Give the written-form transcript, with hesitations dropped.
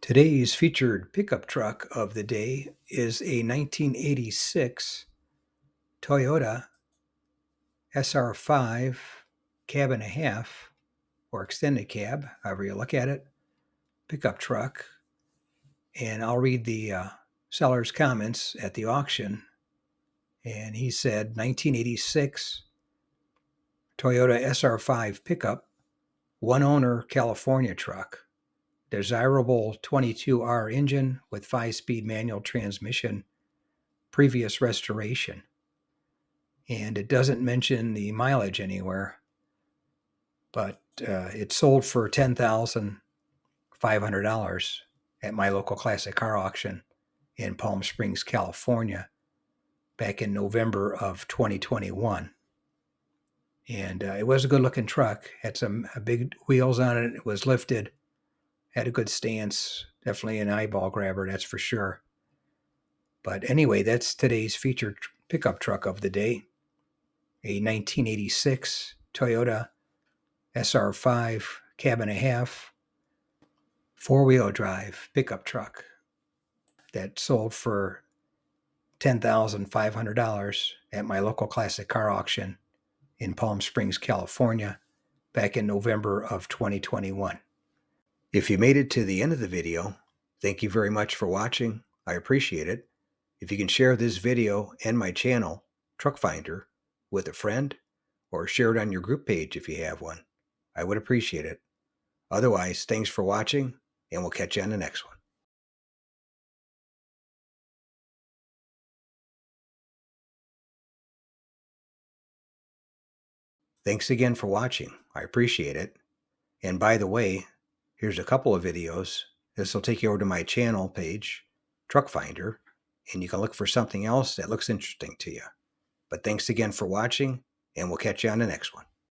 Today's featured pickup truck of the day is a 1986 Toyota SR5 cab and a half, or extended cab, however you look at it, pickup truck. And I'll read the seller's comments at the auction. And he said 1986 Toyota SR5 pickup, one owner California truck. Desirable 22R engine with 5-speed manual transmission, previous restoration. And it doesn't mention the mileage anywhere, but it sold for $10,500 at my local classic car auction in Palm Springs, California, back in November of 2021. And it was a good-looking truck. Had some big wheels on it. It was lifted. Had a good stance. Definitely an eyeball grabber, that's for sure. But anyway, that's today's featured pickup truck of the day. A 1986 Toyota SR5 cab and a half, four-wheel drive pickup truck that sold for $10,500 at my local classic car auction in Palm Springs, California, back in November of 2021. If you made it to the end of the video, thank you very much for watching. I appreciate it. If you can share this video and my channel, Truck Finder, with a friend, or share it on your group page if you have one, I would appreciate it. Otherwise, thanks for watching, and we'll catch you on the next one. Thanks again for watching. I appreciate it. And by the way, here's a couple of videos. This will take you over to my channel page, Truck Finder, and you can look for something else that looks interesting to you. But thanks again for watching, and we'll catch you on the next one.